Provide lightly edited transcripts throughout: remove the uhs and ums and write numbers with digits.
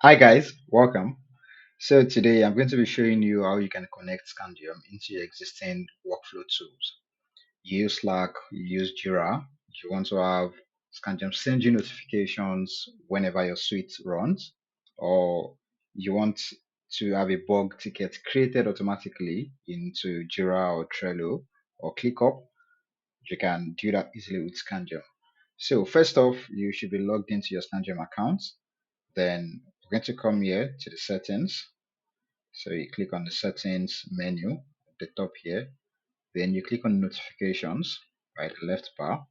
Hi guys, welcome. So today I'm going to be showing you how you can connect Scandium into your existing workflow tools. You use Slack, you use Jira. You want to have Scandium send you notifications whenever your suite runs, or you want to have a bug ticket created automatically into Jira or Trello or ClickUp. You can do that easily with Scandium. So first off, you should be logged into your Scandium account. Then we're going to come here to the settings. So you click on the settings menu at the top here. Then you click on notifications by the left bar.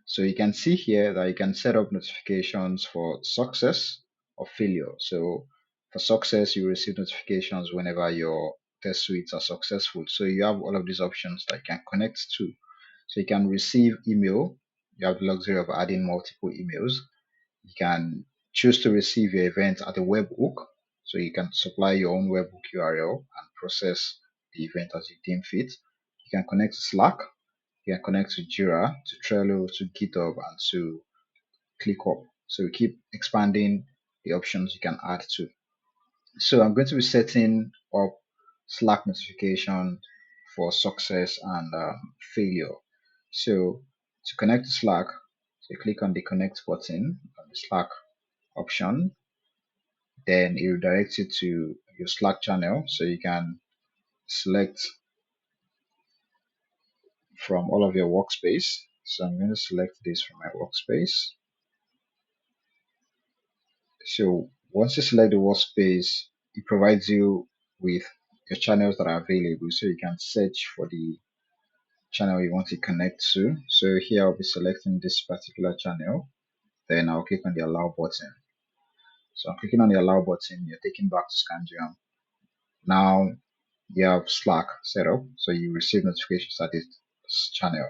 So you can see here that you can set up notifications for success or failure. So for success, you receive notifications whenever your test suites are successful. So you have all of these options that you can connect to. So you can receive email. You have the luxury of adding multiple emails. You can choose to receive your event at a webhook. So you can supply your own webhook URL and process the event as you deem fit. You can connect to Slack. You can connect to Jira, to Trello, to GitHub, and to ClickUp. So we keep expanding the options you can add to. So I'm going to be setting up Slack notification for success and failure. So to connect to Slack, so you click on the connect button on the Slack option, then it redirects you to your Slack channel. So you can select from all of your workspace. So I'm going to select this from my workspace. So once you select the workspace, it provides you with your channels that are available. So you can search for the channel you want to connect to. So here I'll be selecting this particular channel. Then I'll click on the allow button. So I'm clicking on the allow button. You're taken back to Scandium. Now you have Slack set up, so you receive notifications at this channel.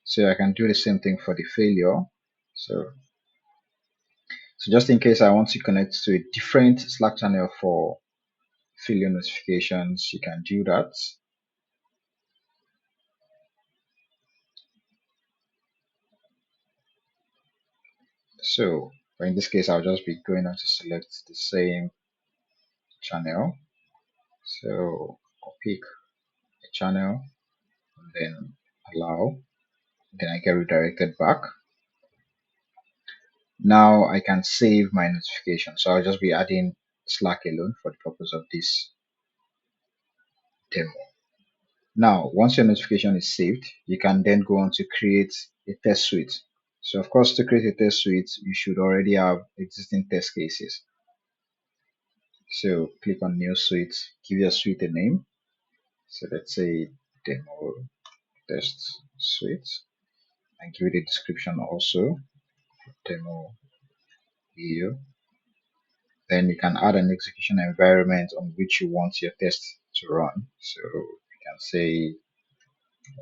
So I can do the same thing for the failure. So, so just in case I want to connect to a different Slack channel for failure notifications, you can do that. So in this case, I'll just be going on to select the same channel. So I'll pick a channel and then allow. Then I get redirected back. Now I can save my notification. So I'll just be adding Slack alone for the purpose of this demo. Now, once your notification is saved, you can then go on to create a test suite. So of course, to create a test suite, you should already have existing test cases. So click on new suite, give your suite a name. So let's say demo test suite and give it a description also, demo video. Then you can add an execution environment on which you want your test to run. So you can say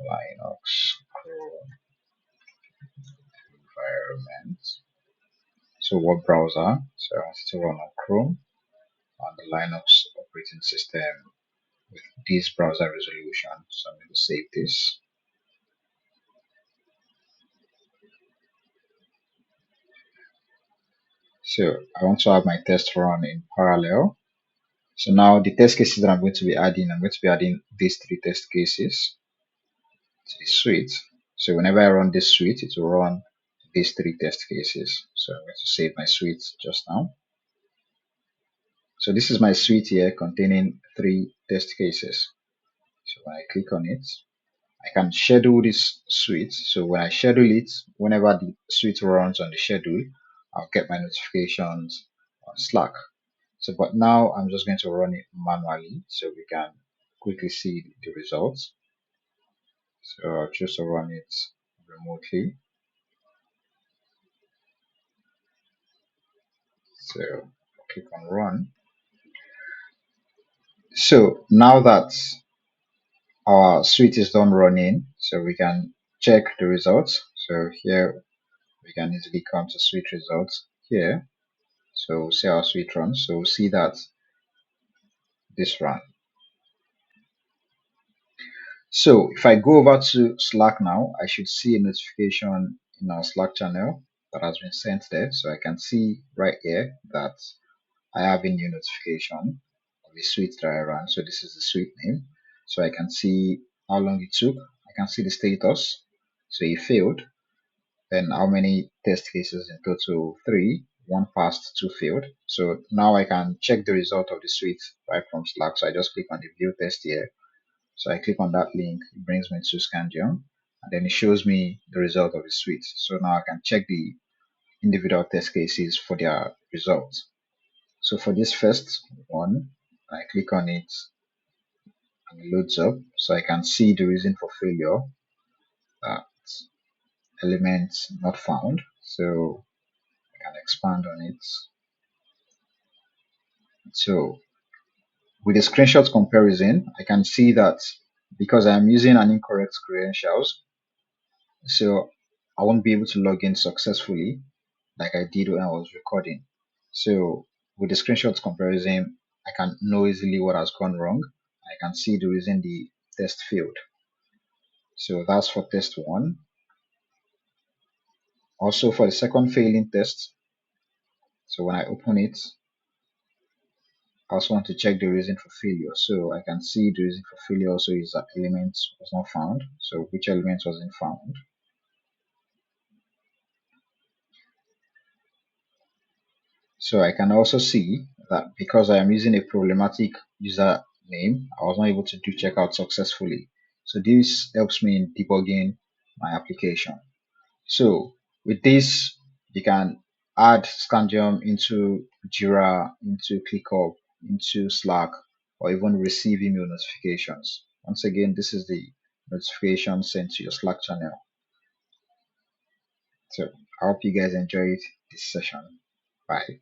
Linux Chrome environment. So what browser? So I want it to run on Chrome on the Linux operating system with this browser resolution. So I'm going to save this. So I want to have my test run in parallel. So now the test cases that I'm going to be adding, I'm going to be adding these three test cases to the suite. So whenever I run this suite, it will run these three test cases. So I'm going to save my suite just now. So this is my suite here containing three test cases. So when I click on it, I can schedule this suite. So when I schedule it, whenever the suite runs on the schedule, I'll get my notifications on Slack. So, but now I'm just going to run it manually so we can quickly see the results. So I'll choose to run it remotely. So click on run. So now that our suite is done running, so we can check the results. So here we can easily come to suite results here. So see our suite runs. So see that this run. So if I go over to Slack now, I should see a notification in our Slack channel that has been sent there. So I can see right here that I have a new notification of a suite that I ran. So this is the suite name. So I can see how long it took. I can see the status. So it failed. Then how many test cases in total? Three. One passed, two failed. So now I can check the result of the suite right from Slack. So I just click on the view test here. So I click on that link, it brings me to Scandium, and then it shows me the result of the suite. So now I can check the individual test cases for their results. So for this first one, I click on it and it loads up. So I can see the reason for failure, that elements not found. So I can expand on it. So with the screenshot comparison, I can see that because I'm using an incorrect credentials, so I won't be able to log in successfully like I did when I was recording. So with the screenshot comparison, I can know easily what has gone wrong. I can see the reason the test failed. So that's for test one. Also for the second failing test, so when I open it, I also want to check the reason for failure. So I can see the reason for failure also is that element was not found. So which element wasn't found? So I can also see that because I am using a problematic user name, I was not able to do checkout successfully. So this helps me in debugging my application. So with this, you can add Scandium into Jira, into ClickUp, into Slack, or even receive email notifications. Once again, this is the notification sent to your Slack channel. So I hope you guys enjoyed this session. Bye.